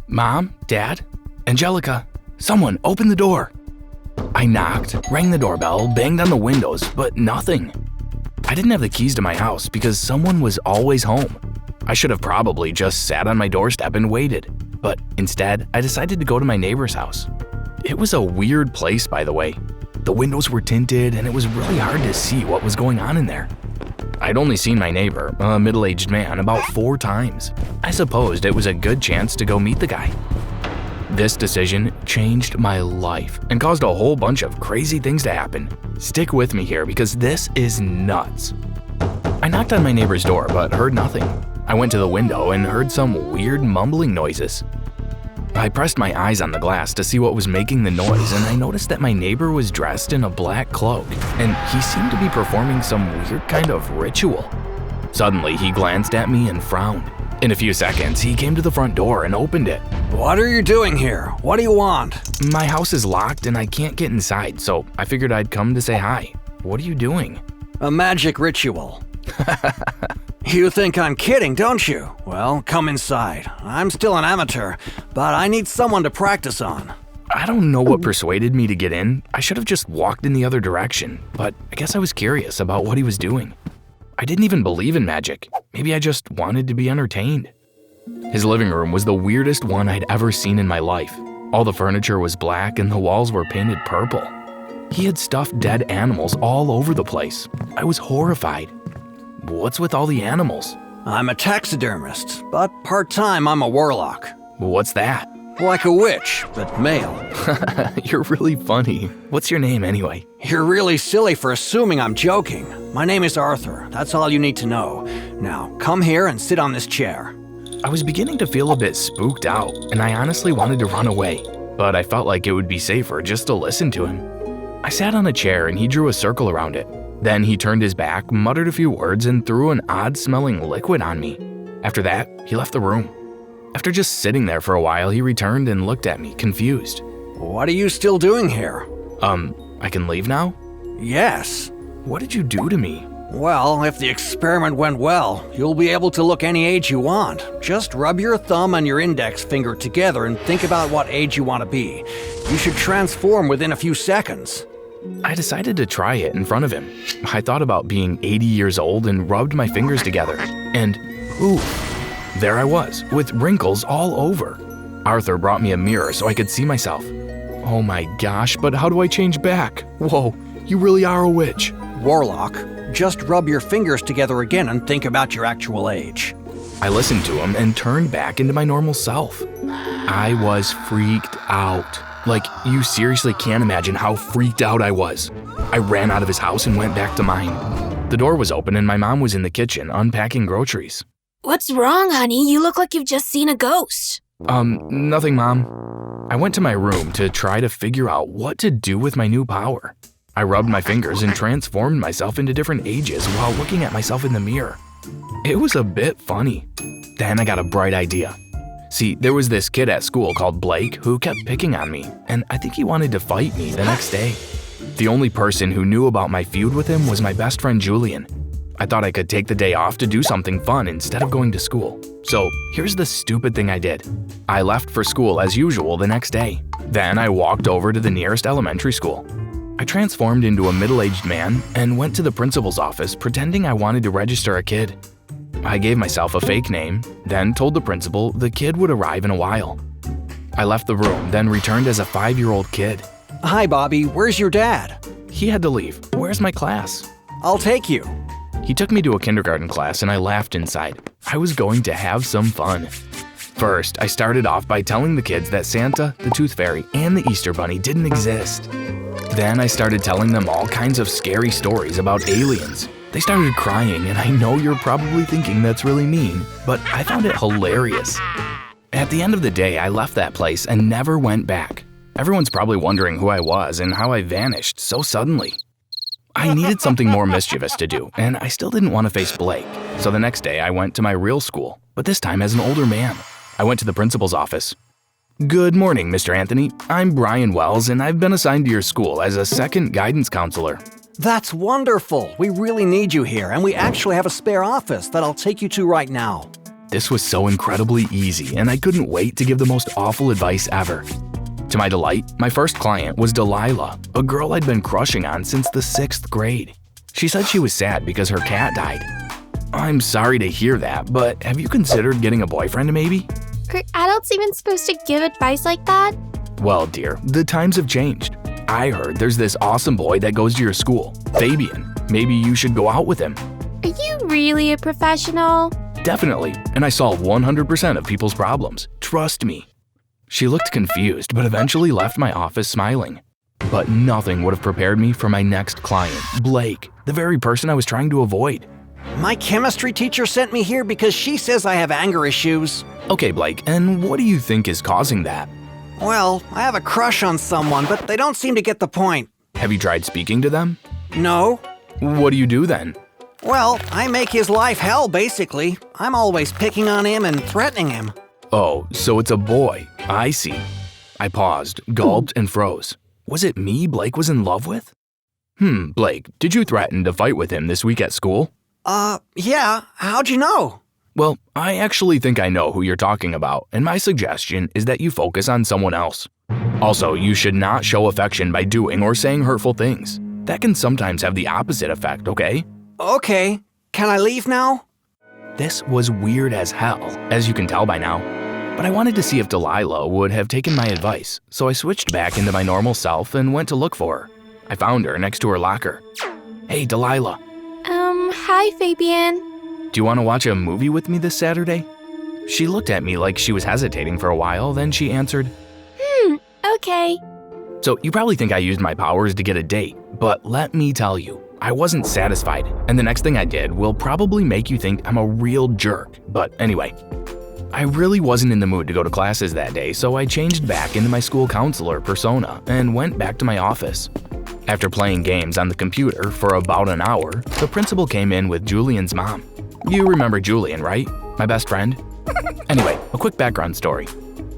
Mom? Dad? Angelica? Someone, open the door. I knocked, rang the doorbell, banged on the windows, but nothing. I didn't have the keys to my house because someone was always home. I should have probably just sat on my doorstep and waited, but instead, I decided to go to my neighbor's house. It was a weird place, by the way. The windows were tinted and it was really hard to see what was going on in there. I'd only seen my neighbor, a middle-aged man, about 4 times. I supposed it was a good chance to go meet the guy. This decision changed my life and caused a whole bunch of crazy things to happen. Stick with me here because this is nuts. I knocked on my neighbor's door but heard nothing. I went to the window and heard some weird mumbling noises. I pressed my eyes on the glass to see what was making the noise, and I noticed that my neighbor was dressed in a black cloak, and he seemed to be performing some weird kind of ritual. Suddenly, he glanced at me and frowned. In a few seconds, he came to the front door and opened it. What are you doing here? What do you want? My house is locked and I can't get inside, so I figured I'd come to say hi. What are you doing? A magic ritual. You think I'm kidding, don't you? Well, come inside. I'm still an amateur, but I need someone to practice on. I don't know what persuaded me to get in. I should have just walked in the other direction, but I guess I was curious about what he was doing. I didn't even believe in magic. Maybe I just wanted to be entertained. His living room was the weirdest one I'd ever seen in my life. All the furniture was black and the walls were painted purple. He had stuffed dead animals all over the place. I was horrified. What's with all the animals? I'm a taxidermist, but part-time I'm a warlock. What's that? Like a witch, but male. You're really funny. What's your name anyway? You're really silly for assuming I'm joking. My name is Arthur. That's all you need to know. Now, come here and sit on this chair. I was beginning to feel a bit spooked out, and I honestly wanted to run away, but I felt like it would be safer just to listen to him. I sat on a chair and he drew a circle around it. Then he turned his back, muttered a few words, and threw an odd-smelling liquid on me. After that, he left the room. After just sitting there for a while, he returned and looked at me, confused. What are you still doing here? I can leave now? Yes. What did you do to me? Well, if the experiment went well, you'll be able to look any age you want. Just rub your thumb and your index finger together and think about what age you want to be. You should transform within a few seconds. I decided to try it in front of him. I thought about being 80 years old and rubbed my fingers together. And, ooh, there I was, with wrinkles all over. Arthur brought me a mirror so I could see myself. Oh my gosh, but how do I change back? Whoa, you really are a witch. Warlock, just rub your fingers together again and think about your actual age. I listened to him and turned back into my normal self. I was freaked out. Like, you seriously can't imagine how freaked out I was. I ran out of his house and went back to mine. The door was open and my mom was in the kitchen unpacking groceries. What's wrong, honey? You look like you've just seen a ghost. Nothing, Mom. I went to my room to try to figure out what to do with my new power. I rubbed my fingers and transformed myself into different ages while looking at myself in the mirror. It was a bit funny. Then I got a bright idea. See, there was this kid at school called Blake who kept picking on me, and I think he wanted to fight me the next day. The only person who knew about my feud with him was my best friend Julian. I thought I could take the day off to do something fun instead of going to school. So here's the stupid thing I did. I left for school as usual the next day. Then I walked over to the nearest elementary school. I transformed into a middle-aged man and went to the principal's office pretending I wanted to register a kid. I gave myself a fake name, then told the principal the kid would arrive in a while. I left the room, then returned as a 5-year-old kid. Hi, Bobby. Where's your dad? He had to leave. Where's my class? I'll take you. He took me to a kindergarten class and I laughed inside. I was going to have some fun. First, I started off by telling the kids that Santa, the Tooth Fairy, and the Easter Bunny didn't exist. Then I started telling them all kinds of scary stories about aliens. They started crying, and I know you're probably thinking that's really mean, but I found it hilarious. At the end of the day, I left that place and never went back. Everyone's probably wondering who I was and how I vanished so suddenly. I needed something more mischievous to do, and I still didn't want to face Blake. So the next day, I went to my real school, but this time as an older man. I went to the principal's office. Good morning, Mr. Anthony. I'm Brian Wells, and I've been assigned to your school as a second guidance counselor. That's wonderful. We really need you here, and we actually have a spare office that I'll take you to right now. This was so incredibly easy, and I couldn't wait to give the most awful advice ever. To my delight, my first client was Delilah, a girl I'd been crushing on since the 6th grade. She said she was sad because her cat died. I'm sorry to hear that, but have you considered getting a boyfriend maybe? Are adults even supposed to give advice like that? Well, dear, the times have changed. I heard there's this awesome boy that goes to your school, Fabian. Maybe you should go out with him. Are you really a professional? Definitely, and I solve 100% of people's problems. Trust me. She looked confused, but eventually left my office smiling. But nothing would have prepared me for my next client, Blake, the very person I was trying to avoid. My chemistry teacher sent me here because she says I have anger issues. Okay, Blake, and what do you think is causing that? Well, I have a crush on someone, but they don't seem to get the point. Have you tried speaking to them? No. What do you do then? Well, I make his life hell, basically. I'm always picking on him and threatening him. Oh, so it's a boy. I see. I paused, gulped, and froze. Was it me Blake was in love with? Blake, did you threaten to fight with him this week at school? Yeah. How'd you know? Well, I actually think I know who you're talking about, and my suggestion is that you focus on someone else. Also, you should not show affection by doing or saying hurtful things. That can sometimes have the opposite effect, okay? Okay. Can I leave now? This was weird as hell, as you can tell by now. But I wanted to see if Delilah would have taken my advice, so I switched back into my normal self and went to look for her. I found her next to her locker. Hey, Delilah. Hi, Fabian. Do you want to watch a movie with me this Saturday? She looked at me like she was hesitating for a while, then she answered, Okay. So you probably think I used my powers to get a date, but let me tell you, I wasn't satisfied, and the next thing I did will probably make you think I'm a real jerk. But anyway, I really wasn't in the mood to go to classes that day, so I changed back into my school counselor persona and went back to my office. After playing games on the computer for about an hour, the principal came in with Julian's mom. You remember Julian, right? My best friend? Anyway, a quick background story.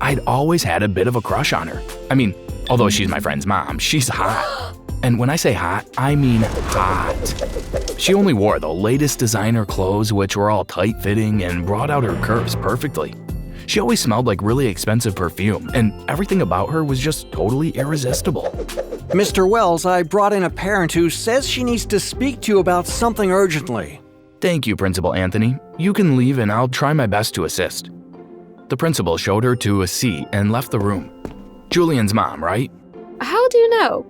I'd always had a bit of a crush on her. I mean, although she's my friend's mom, she's hot. And when I say hot, I mean hot. She only wore the latest designer clothes, which were all tight-fitting and brought out her curves perfectly. She always smelled like really expensive perfume, and everything about her was just totally irresistible. Mr. Wells, I brought in a parent who says she needs to speak to you about something urgently. Thank you, Principal Anthony. You can leave and I'll try my best to assist. The principal showed her to a seat and left the room. Julian's mom, right? How do you know?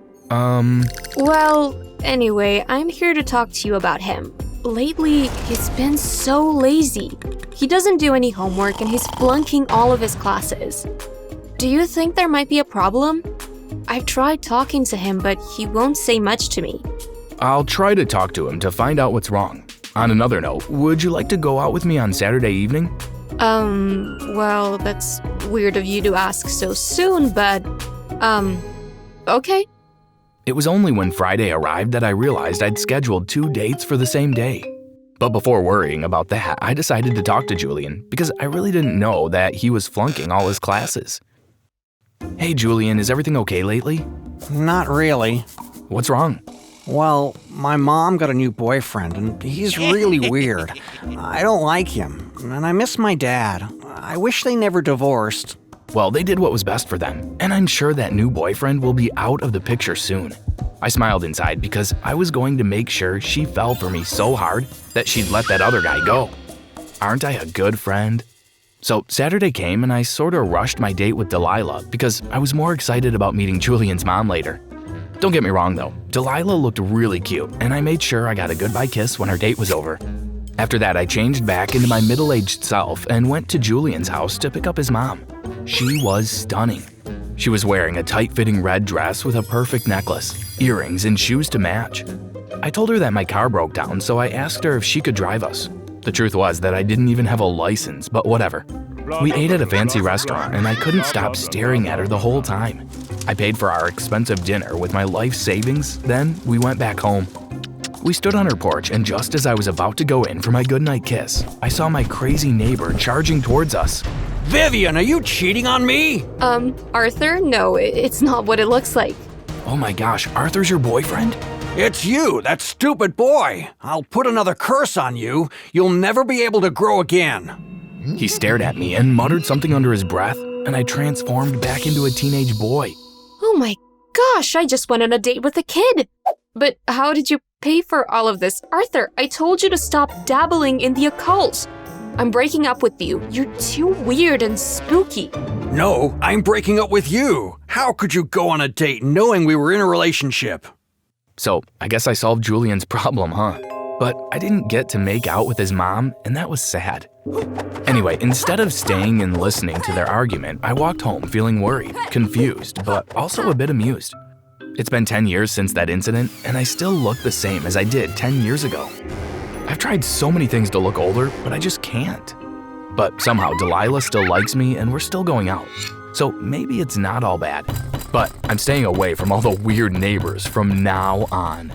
Well, anyway, I'm here to talk to you about him. Lately, he's been so lazy. He doesn't do any homework and he's flunking all of his classes. Do you think there might be a problem? I've tried talking to him, but he won't say much to me. I'll try to talk to him to find out what's wrong. On another note, would you like to go out with me on Saturday evening? Well, that's weird of you to ask so soon, but, okay. It was only when Friday arrived that I realized I'd scheduled 2 dates for the same day. But before worrying about that, I decided to talk to Julian because I really didn't know that he was flunking all his classes. Hey Julian, is everything okay lately? Not really. What's wrong? Well, my mom got a new boyfriend, and he's really weird. I don't like him, and I miss my dad. I wish they never divorced. Well, they did what was best for them, and I'm sure that new boyfriend will be out of the picture soon. I smiled inside because I was going to make sure she fell for me so hard that she'd let that other guy go. Aren't I a good friend? So Saturday came and I sort of rushed my date with Delilah because I was more excited about meeting Julian's mom later. Don't get me wrong though, Delilah looked really cute and I made sure I got a goodbye kiss when our date was over. After that, I changed back into my middle-aged self and went to Julian's house to pick up his mom. She was stunning. She was wearing a tight-fitting red dress with a perfect necklace, earrings, and shoes to match. I told her that my car broke down, so I asked her if she could drive us. The truth was that I didn't even have a license, but whatever. We ate at a fancy restaurant, and I couldn't stop staring at her the whole time. I paid for our expensive dinner with my life savings, then we went back home. We stood on her porch, and just as I was about to go in for my goodnight kiss, I saw my crazy neighbor charging towards us. Vivian, are you cheating on me? Arthur, no, it's not what it looks like. Oh my gosh, Arthur's your boyfriend? It's you, that stupid boy. I'll put another curse on you. You'll never be able to grow again. He stared at me and muttered something under his breath, and I transformed back into a teenage boy. Oh my gosh, I just went on a date with a kid. But how did you pay for all of this? Arthur, I told you to stop dabbling in the occult. I'm breaking up with you. You're too weird and spooky. No, I'm breaking up with you. How could you go on a date knowing we were in a relationship? So, I guess I solved Julian's problem, huh? But I didn't get to make out with his mom, and that was sad. Anyway, instead of staying and listening to their argument, I walked home feeling worried, confused, but also a bit amused. It's been 10 years since that incident, and I still look the same as I did 10 years ago. I've tried so many things to look older, but I just can't. But somehow Delilah still likes me, and we're still going out. So maybe it's not all bad. But I'm staying away from all the weird neighbors from now on.